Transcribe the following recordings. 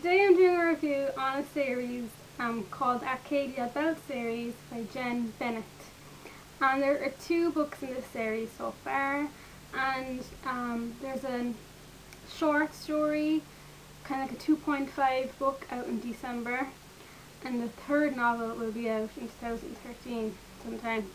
today I'm doing a review on a series called Arcadia Bell series by Jenn Bennet. And there are 2 books in this series so far, and there's a short story, kind of like a 2.5 book out in December, and the 3rd novel will be out in 2013 sometime.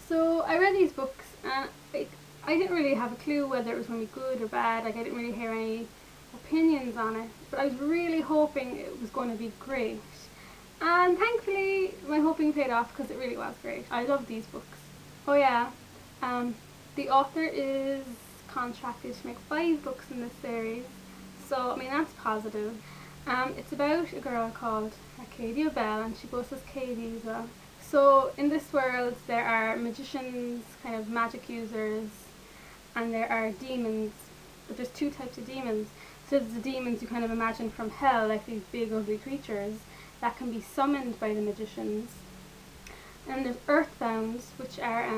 So I read these books and I didn't really have a clue whether it was going to be good or bad. Like, I didn't really hear any opinions on it, but I was really hoping it was going to be great, and thankfully my hoping paid off because it really was great. I love these books. Oh yeah, the author is contracted to make 5 books in this series, so I mean that's positive. It's about a girl called Arcadia Bell, and she goes as Katie as well. So in this world there are magicians, kind of magic users, and there are demons, but there's 2 types of demons. So there's the demons you kind of imagine from hell, like these big ugly creatures that can be summoned by the magicians. And there's earthbounds, which are,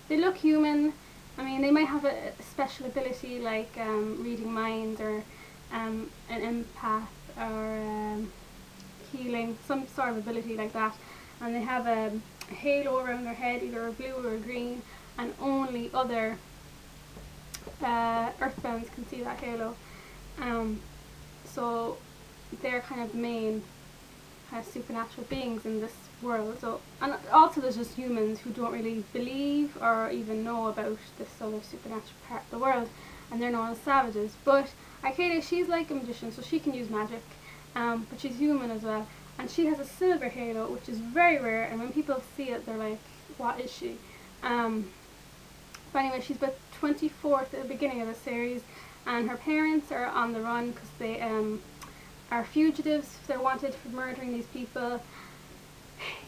they look human. I mean, they might have a special ability like reading minds, or an empath, or healing, some sort of ability like that. And they have a halo around their head, either a blue or a green, and only other earthbounds can see that halo. So they're kind of the main kind of supernatural beings in this world. So, and also there's just humans who don't really believe or even know about this other supernatural part of the world, and they're known as savages. But Arcadia, she's like a magician, so she can use magic, but she's human as well, and she has a silver halo, which is very rare, and when people see it they're like, what is she? But anyway, she's about 24th at the beginning of the series, and her parents are on the run because they are fugitives. They're wanted for murdering these people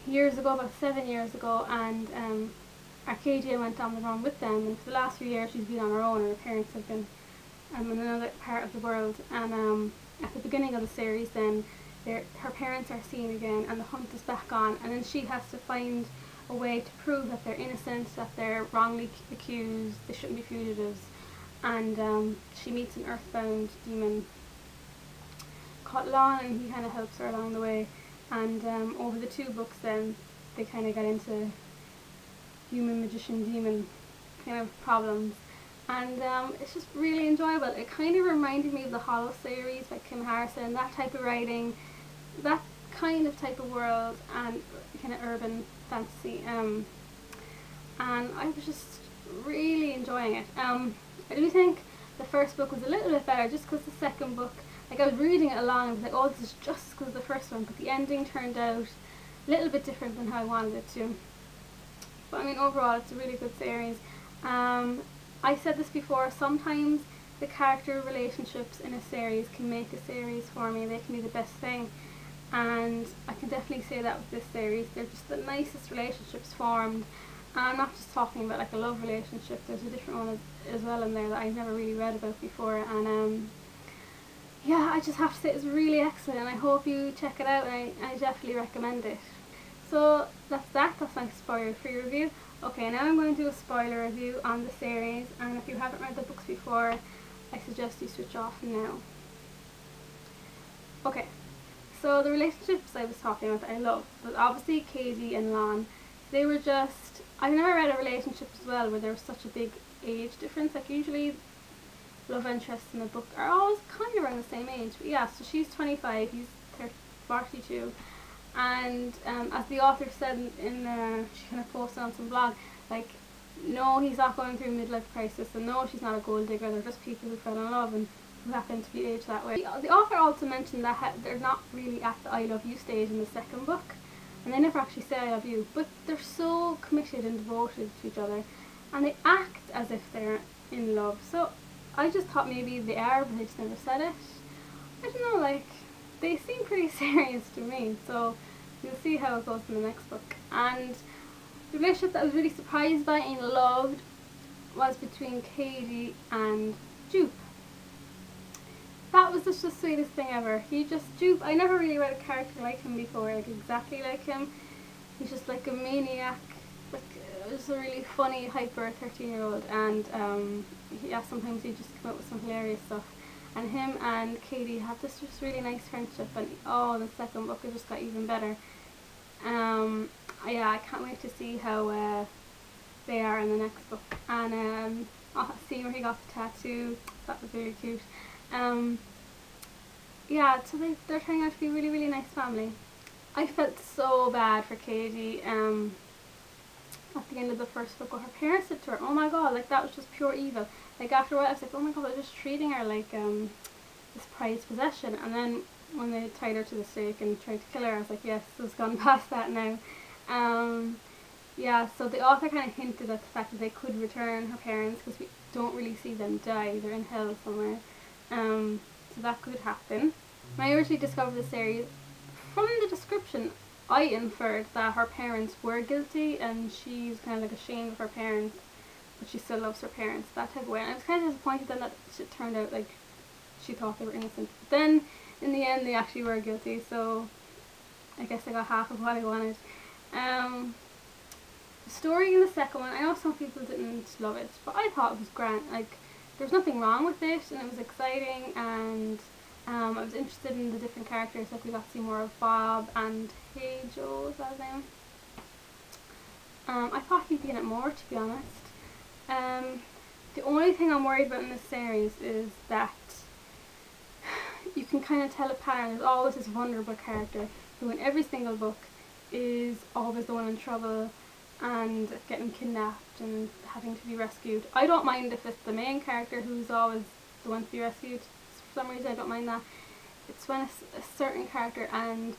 years ago, about 7 years ago, and Arcadia went on the run with them, and for the last few years she's been on her own, and her parents have been in another part of the world. And at the beginning of the series then, her parents are seen again and the hunt is back on, and then she has to find a way to prove that they're innocent, that they're wrongly accused, they shouldn't be fugitives. And she meets an earthbound demon called Lon, and he kind of helps her along the way. And over the 2 books then, they kind of get into human magician demon kind of problems, and it's just really enjoyable. It kind of reminded me of the Hollow series by Kim Harrison, that type of writing, that kind of type of world, and kind of urban fantasy, and I was just really enjoying it. I do think the first book was a little bit better, just because the second book, like, I was reading it along and I was like, oh, this is just because of the first one, but the ending turned out a little bit different than how I wanted it to. But I mean, overall it's a really good series. I said this before, sometimes the character relationships in a series can make a series for me. They can be the best thing, and I can definitely say that with this series. They're just the nicest relationships formed. I'm not just talking about like a love relationship, there's a different one as well in there that I've never really read about before, and yeah, I just have to say it's really excellent, and I hope you check it out, and I definitely recommend it. So that's my spoiler-free review. Okay, now I'm going to do a spoiler review on the series, and if you haven't read the books before, I suggest you switch off now. Okay, so the relationships I was talking about that I love was obviously Katie and Lon. They were just, I've never read a relationship as well where there was such a big age difference. Like, usually love interests in a book are always kind of around the same age, but yeah, so she's 25, he's 42, and as the author said in she kind of posted on some blog, like, no, he's not going through a midlife crisis, and no, she's not a gold digger, they're just people who fell in love and who happen to be aged that way. The author also mentioned that they're not really at the I love you stage in the second book, and they never actually say I love you, but they're so committed and devoted to each other, and they act as if they're in love. So I just thought maybe they are, but they just never said it. I don't know, like, they seem pretty serious to me, so you'll see how it goes in the next book. And the relationship that I was really surprised by and loved was between Katie and Jupe. That was just the sweetest thing ever. Jupe, I never really read a character like him before, like exactly like him. He's just like a maniac, like, just a really funny, hyper 13-year-old, and yeah, sometimes he just come up with some hilarious stuff. and him and Katie have this just really nice friendship, and oh, the second book it just got even better. Yeah, I can't wait to see how they are in the next book. And see where he got the tattoo, that was really cute. Yeah, so they're turning out to be a really, really nice family. I felt so bad for Katie at the end of the first book, what her parents did to her. Oh my god, like that was just pure evil. Like after a while I was like, oh my god, they're just treating her like this prized possession. And then when they tied her to the stake and tried to kill her, I was like, yes, it's gone past that now. Yeah, so the author kind of hinted at the fact that they could return her parents, because we don't really see them die. They're in hell somewhere. So that could happen. When I originally discovered the series, from the description I inferred that her parents were guilty and she's kind of like ashamed of her parents, but she still loves her parents, that type of way. And I was kind of disappointed then that it turned out like she thought they were innocent. But then in the end they actually were guilty, so I guess I got half of what I wanted. The story in the second one, I know some people didn't love it, but I thought it was grand. Like, there's nothing wrong with it, and it was exciting, and I was interested in the different characters. Like, we got to see more of Bob and Hajo, is that his name? I thought he'd be in it more, to be honest. The only thing I'm worried about in this series is that you can kind of tell a pattern. There's always this vulnerable character who in every single book is always the one in trouble and getting kidnapped and having to be rescued. I don't mind if it's the main character who's always the one to be rescued. For some reason I don't mind that. It's when it's a certain character, and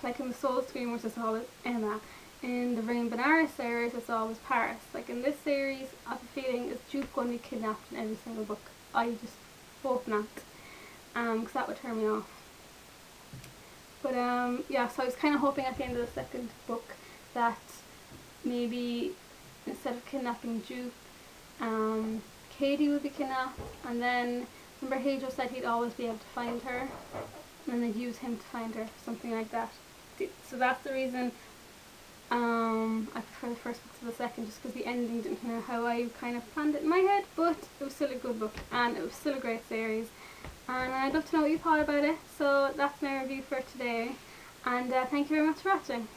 like in the Soul Screamers it's always Emma. In the Rain Benares series it's always Paris. Like in this series I have a feeling is Duke going to be kidnapped in every single book. I just hope not, because that would turn me off. But yeah, so I was kind of hoping at the end of the second book that maybe instead of kidnapping Duke, Katie would be kidnapped, and then remember Hajo said he'd always be able to find her, and then they'd use him to find her, something like that. So that's the reason I prefer the first book to the second, just because the ending didn't turn out how I kind of planned it in my head, but it was still a good book and it was still a great series, and I'd love to know what you thought about it. So that's my review for today, and thank you very much for watching.